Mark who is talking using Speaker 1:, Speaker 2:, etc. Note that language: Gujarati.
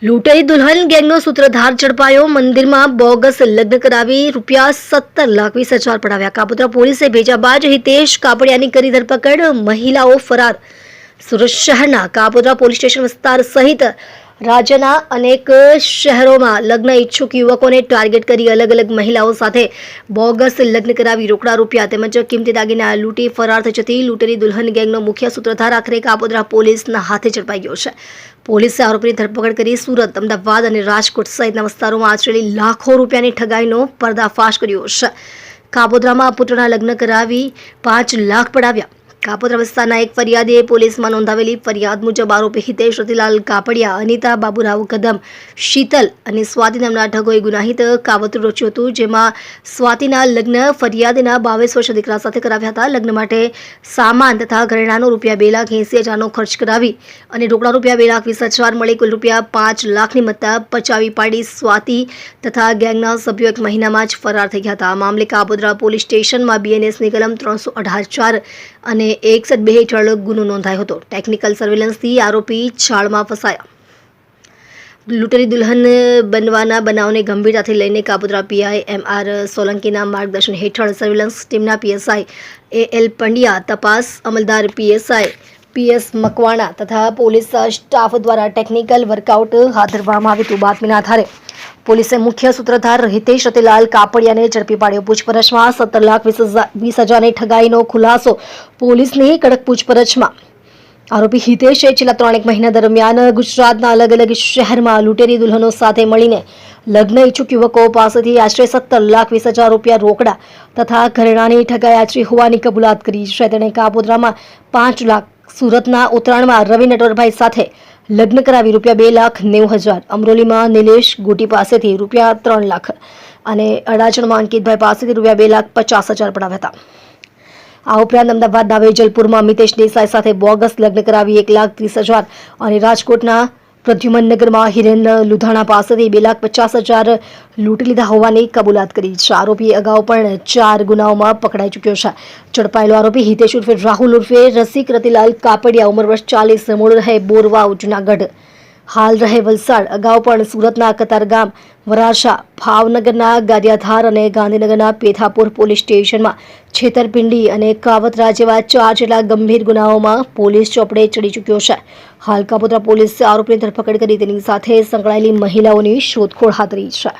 Speaker 1: લૂંટાઈ દુલ્હન ગેંગનો સૂત્રધાર ઝડપાયો. મંદિરમાં બોગસ લગ્ન કરાવી ₹17,20,000 પડાવ્યા. કાપોદ્રા પોલીસે ભેજાબાજ હિતેશ કાપડિયાની કરી ધરપકડ. મહિલાઓ ફરાર. સુરત શહેરના કાપોદ્રા પોલીસ સ્ટેશન વિસ્તાર સહિત રાજ્યના અનેક શહેરોમાં લગ્ન ઈચ્છુક યુવકોને ટાર્ગેટ કરી અલગ અલગ મહિલાઓ સાથે બોગસ લગ્ન કરાવી રોકડા રૂપિયા તેમજ કિંમતી દાગીના લૂંટી ફરાર થઈ જતી લૂંટેરી દુલ્હન ગેંગનો મુખ્ય સૂત્રધાર આખરે કાપોદ્રા પોલીસના હાથે ઝડપાઈ ગયો છે. પોલીસે આરોપીની ધરપકડ કરી સુરત, અમદાવાદ અને રાજકોટ સહિતના વિસ્તારોમાં આચરેલી લાખો રૂપિયાની ઠગાઈનો પર્દાફાશ કર્યો છે. કાપોદ્રામાં પુત્રના લગ્ન કરાવી 5 લાખ પડાવ્યા. કાપોદ્રા વિસ્તારના એક ફરિયાદીએ પોલીસમાં નોંધાવેલી ફરિયાદ મુજબ આરોપી હિતેશ રતિલાલ કાપડિયા, અનિતા બાબુરાવ કદમ, શીતલ અને સ્વાતિ નામના ઠગોએ ગુનાહિત કાવતરું રચ્યું હતું, જેમાં સ્વાતિના લગ્ન ફરિયાદીના 22 વર્ષ દીકરા સાથે કરાવ્યા હતા. લગ્ન માટે સામાન તથા ઘરેણાંનો ₹2,80,000 ખર્ચ કરાવી અને રોકડા ₹2,20,000 મળી કુલ ₹5 લાખની મત્તા પચાવી પાડી સ્વાતિ તથા ગેંગના સભ્યો 1 મહિનામાં જ ફરાર થઈ ગયા હતા. આ મામલે કાપોદ્રા પોલીસ સ્ટેશનમાં BNSની કલમ 318(4) અને 102 હેઠળ ગુનો નોંધાયો હતો. ટેકનિકલ સર્વેલન્સથી આરોપી છાળમાં ફસાયા. લૂંટેરી દુલ્હન બનવાના બનાવને ગંભીરતાથી લઈને કાપોદ્રા PI MR સોલંકીના માર્ગદર્શન હેઠળ સર્વેલન્સ ટીમના PSI AL પંડ્યા, તપાસ અમલદાર PSI PS મકવાણા તથા પોલીસ સ્ટાફ દ્વારા ટેકનિકલ વર્કઆઉટ હાથ ધરવામાં આવ્યું હતું. બાતમીના આધારે પોલીસે મુખ્ય સૂત્રધાર હિતેશ રતિલાલ કાપડિયાને ઝડપી પાડ્યો. પૂછપરછમાં 17,20,000ની ઠગાઈનો ખુલાસો. પોલીસની કડક પૂછપરછમાં આરોપી હિતેશે છેલ્લા 3 મહિના દરમિયાન ગુજરાતના અલગ અલગ શહેરમાં લૂંટેરી દુલ્હનો સાથે મળીને લગ્ન ઈચ્છુક યુવકો પાસેથી આશરે ₹17,20,000 રોકડા તથા ઘરેણાની ઠગાઈ આચરી હોવાની કબૂલાત કરી છે. તેણે કાપોદ્રામાં 5 લાખ, સુરતના ઉત્તરાયણમાં રવિ નટવરભાઈ સાથે લગ્ન કરાવી ₹2,90,000, અમરોલીમાં નિલેશ ગોટી પાસેથી ₹3 લાખ અને અડાજણમાં અંકિતભાઈ પાસેથી ₹2,50,000 પડાવ્યા હતા. આ ઉપરાંત અમદાવાદના વેજલપુરમાં મિતેશ દેસાઈ સાથે બોગસ લગ્ન કરાવી ₹1,30,000 અને રાજકોટના પ્રદ્યુમનનગરમાં હિરેન લુધાણા પાસેથી ₹2,50,000 લૂંટી લીધા હોવાની કબૂલાત કરી છે. આરોપી અગાઉ પણ 4 ગુનાઓમાં પકડાઈ ચૂક્યો છે. ઝડપાયેલો આરોપી હિતેશ ઉર્ફે રાહુલ ઉર્ફે રસિક રતિલાલ કાપડિયા, ઉંમર વર્ષ 40, મૂળ રહે બોરવાવ, જૂનાગઢ, હાલ રહે વલસાડ. અગાઉ પણ સુરતના કતારગામ, વરાછા, ભાવનગરના ગારિયાધાર અને ગાંધીનગરના પેથાપુર પોલીસ સ્ટેશનમાં છેતરપિંડી અને કાવતરા જેવા 4 જેટલા ગંભીર ગુનાઓમાં પોલીસ ચોપડે ચડી ચૂક્યો છે. હાલ કાપોદ્રા પોલીસે આરોપીની ધરપકડ કરી તેની સાથે સંકળાયેલી મહિલાઓની શોધખોળ હાથ ધરી છે.